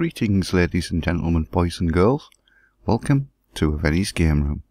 Greetings ladies and gentlemen, boys and girls. Welcome to Aveddy's Game Room.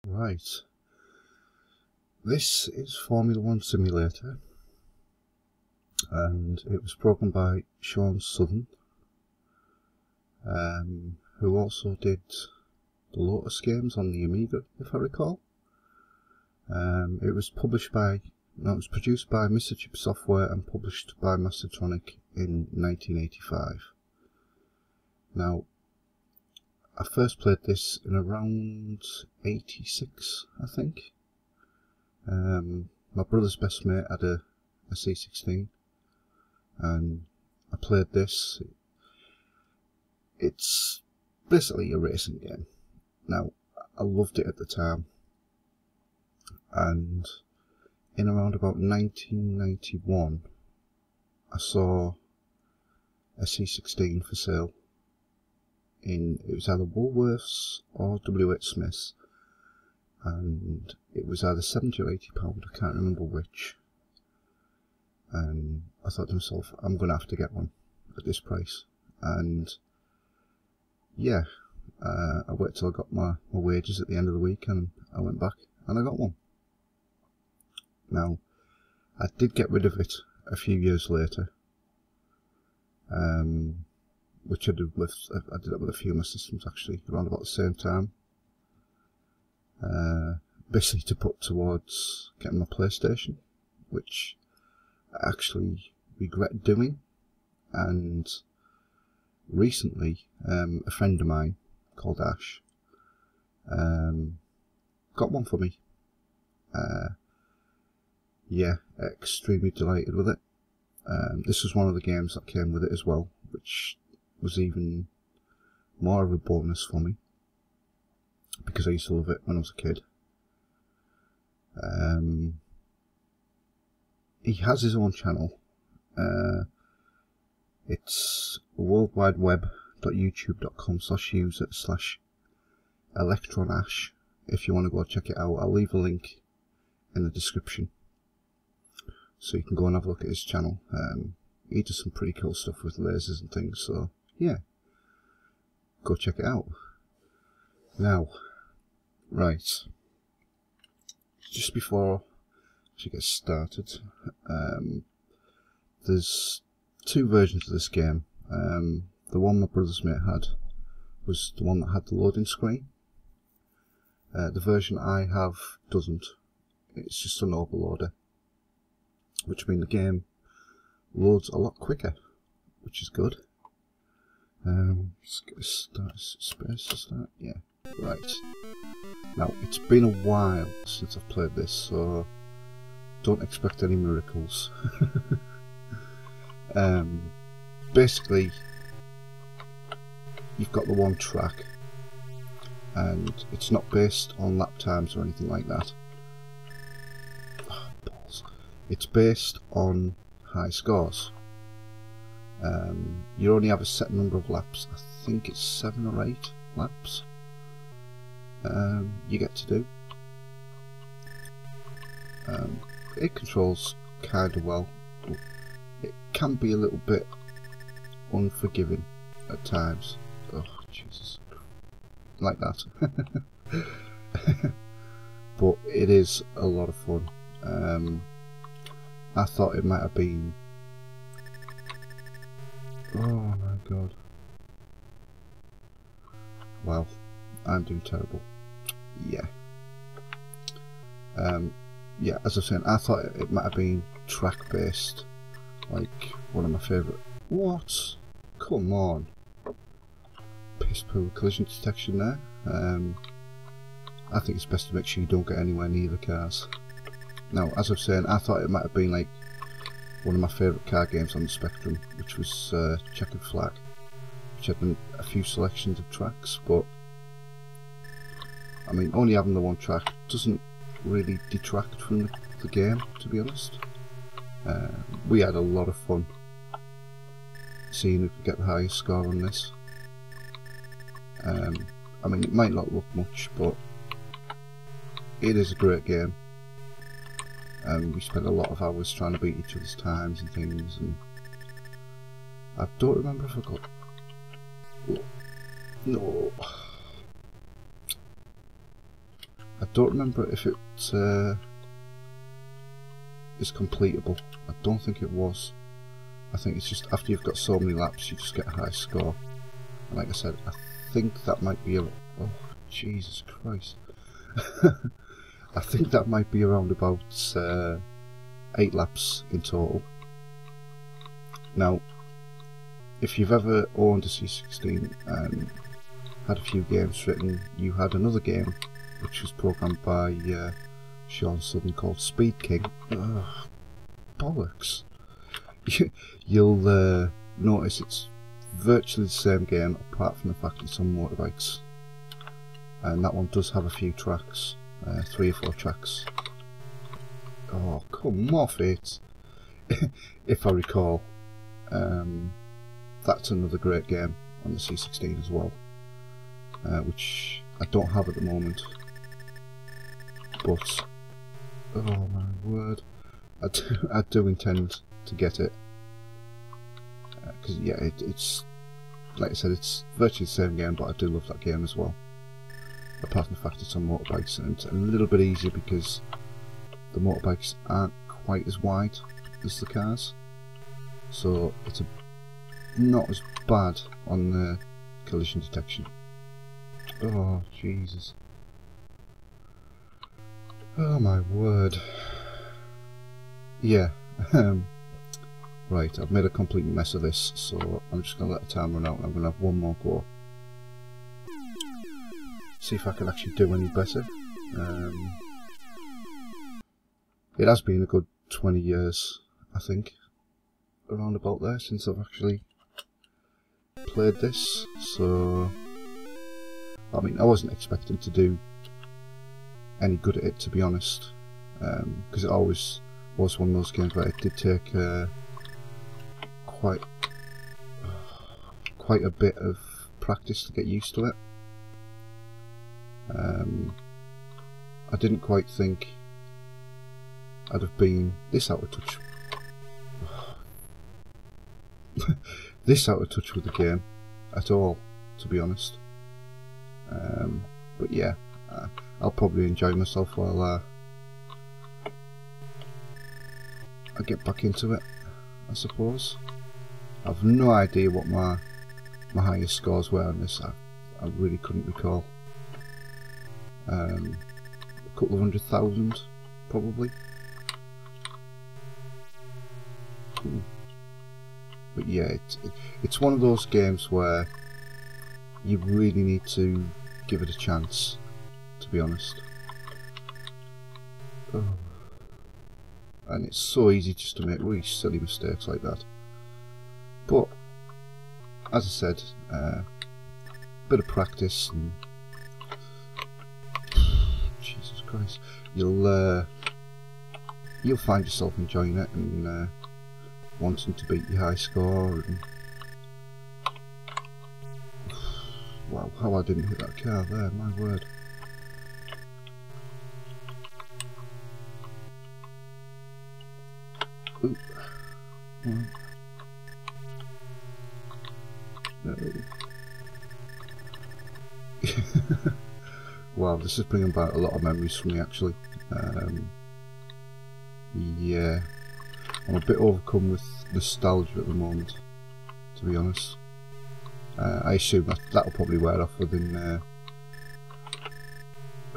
Right. This is Formula 1 Simulator, and it was programmed by Sean Southern, who also did the Lotus games on the Amiga, if I recall. It was produced by Mr. Chip Software and published by Mastertronic in 1985. Now, I first played this in around 86, I think. My brother's best mate had a C16, and I played this. It's basically a racing game. Now, I loved it at the time, and in around about 1991, I saw a C16 for sale it was either Woolworths or W.H. Smith's, and it was either £70 or £80, I can't remember which. And I thought to myself, I'm going to have to get one at this price. And yeah, I waited till I got my wages at the end of the week, and I went back and I got one. Now, I did get rid of it a few years later, which I did that with a few of my systems actually, around about the same time, basically to put towards getting my PlayStation, which I actually regret doing. And recently, a friend of mine called Ash got one for me. Yeah, extremely delighted with it. This was one of the games that came with it as well, which was even more of a bonus for me, because I used to love it when I was a kid. He has his own channel. It's worldwideweb.youtube.com/user/electronash if you want to go check it out. I'll leave a link in the description, so you can go and have a look at his channel. He does some pretty cool stuff with lasers and things, so yeah, go check it out. Now, right, just before she gets started, there's two versions of this game. The one my brother's mate had was the one that had the loading screen. The version I have doesn't. It's just an overloader, which means the game loads a lot quicker, which is good. Let's get a space to start. Yeah, right. Now, it's been a while since I've played this, so don't expect any miracles. Basically, you've got the one track, and it's not based on lap times or anything like that. Oh, balls. It's based on high scores. You only have a set number of laps. I think it's 7 or 8 laps you get to do. It controls kind of well. It can be a little bit unforgiving at times. Oh Jesus, like that. But it is a lot of fun. I thought it might have been... Oh my god. Wow, I'm doing terrible. Yeah. Yeah, as I was saying, I thought it might have been track based, like one of my favourite. What? Come on. Piss poor collision detection there. I think it's best to make sure you don't get anywhere near the cars. Now, as I was saying, I thought it might have been like one of my favourite car games on the Spectrum, which was Checkered Flag, which had a few selections of tracks, but I mean, only having the one track doesn't really detract from the game, to be honest. We had a lot of fun seeing who could get the highest score on this. I mean, it might not look much, but it is a great game. We spent a lot of hours trying to beat each other's times and things, and I don't remember if I got... No. I don't remember if it is completable. I don't think it was. I think it's just after you've got so many laps you just get a high score. And like I said, I think that might be a... Oh, Jesus Christ. I think that might be around about 8 laps in total. Now, if you've ever owned a C16 and had a few games written, you had another game which was programmed by Sean Sutton called Speed King. Ugh, bollocks. You'll notice it's virtually the same game apart from the fact it's on motorbikes. And that one does have a few tracks, 3 or 4 tracks. Oh, come off it! If I recall. That's another great game on the C16 as well, which I don't have at the moment. But, oh my word, I do intend to get it. Because yeah, it's, like I said, it's virtually the same game, but I do love that game as well. Apart from the fact it's on motorbikes, and it's a little bit easier because the motorbikes aren't quite as wide as the cars. So it's not as bad on the collision detection. Oh, Jesus. Oh my word. Yeah. Right, I've made a complete mess of this, so I'm just going to let the time run out and I'm going to have one more go. See if I can actually do any better. It has been a good 20 years, I think, around about there, since I've actually played this, so I mean, I wasn't expecting to do any good at it, to be honest, because it always was one of those games where it did take quite a bit of practice to get used to it. I didn't quite think I'd have been this out of touch this out of touch with the game at all, to be honest. But yeah, I'll probably enjoy myself while I get back into it, I suppose. I've no idea what my highest scores were on this. I really couldn't recall. A couple of 100,000 probably. But yeah, it's one of those games where you really need to give it a chance, to be honest. Oh. And it's so easy just to make really silly mistakes like that. But as I said, bit of practice and Jesus Christ, you'll find yourself enjoying it and wanting to beat your high score. And wow, how I didn't hit that car there, my word. Ooh. Right. No. Wow, this is bringing back a lot of memories for me, actually. Yeah, I'm a bit overcome with nostalgia at the moment, to be honest. I assume that'll probably wear off within a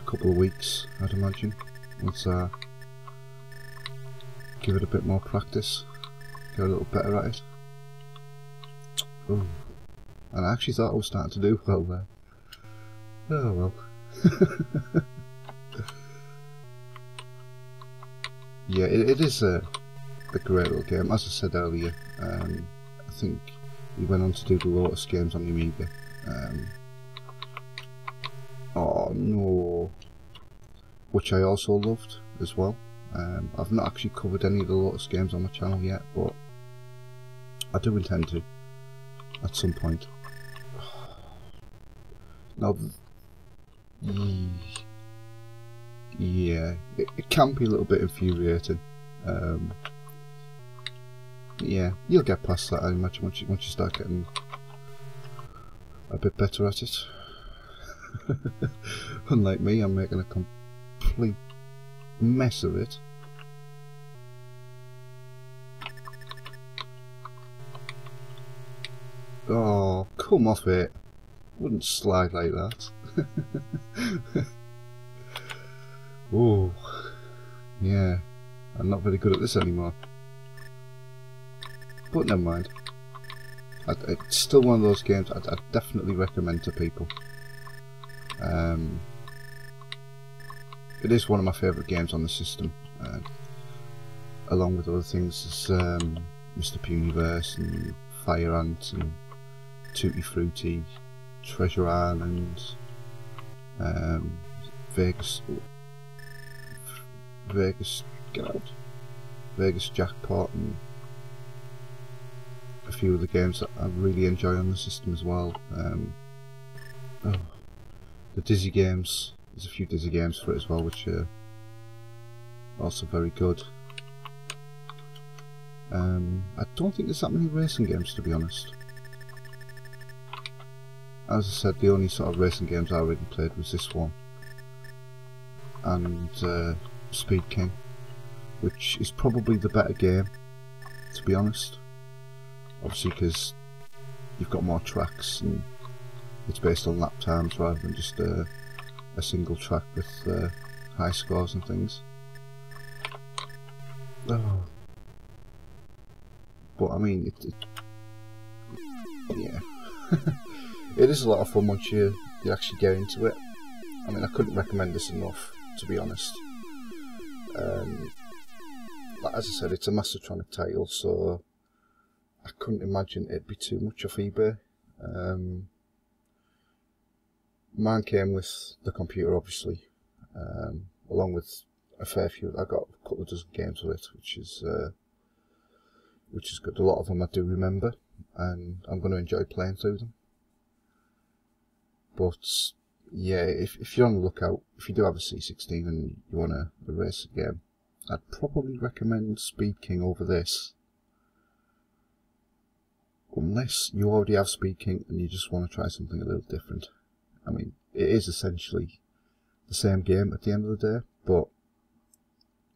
couple of weeks, I'd imagine, once I give it a bit more practice, get a little better at it. Ooh. And I actually thought I was starting to do well there. Oh well. Yeah, it is a great little game. As I said earlier, I think he went on to do the Lotus games on the Amiga. Oh no, which I also loved as well. I've not actually covered any of the Lotus games on my channel yet, but I do intend to at some point. Now, yeah, it can be a little bit infuriating, Yeah, you'll get past that, I imagine, once you start getting a bit better at it. Unlike me, I'm making a complete mess of it. Oh, come off it. Wouldn't slide like that. Oh, yeah. I'm not very good at this anymore. But never mind. It's still one of those games I'd definitely recommend to people. It is one of my favourite games on the system. Along with other things as Mr. Puniverse and Fire Ant and Tutti Frutti, Treasure Island, Vegas, get out, Vegas Jackpot, and a few of the games that I really enjoy on the system as well. The Dizzy games, there's a few Dizzy games for it as well, which are also very good. I don't think there's that many racing games, to be honest. As I said, the only sort of racing games I already played was this one and Speed King, which is probably the better game, to be honest. Obviously, because you've got more tracks and it's based on lap times rather than just a single track with high scores and things. Oh. But I mean, yeah. It is a lot of fun once you actually get into it. I mean, I couldn't recommend this enough, to be honest. Like, as I said, it's a Mastertronic title, so I couldn't imagine it'd be too much off eBay. Mine came with the computer, obviously, along with a fair few. I got a couple of dozen games with it, which is good. A lot of them I do remember, and I'm going to enjoy playing through them. But yeah, if you're on the lookout, if you do have a C16 and you want to race a game, I'd probably recommend Speed King over this. Unless you already have Speed King and you just want to try something a little different. I mean, it is essentially the same game at the end of the day, but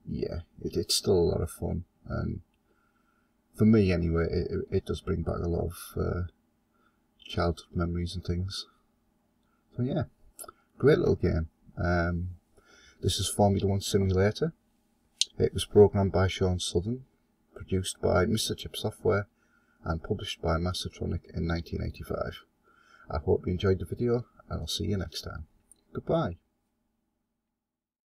yeah, it's still a lot of fun, and for me anyway, it does bring back a lot of childhood memories and things. So yeah, great little game. This is Formula 1 Simulator. It was programmed by Sean Southern, produced by Mr. Chip Software, and published by Mastertronic in 1985. I hope you enjoyed the video, and I'll see you next time. Goodbye.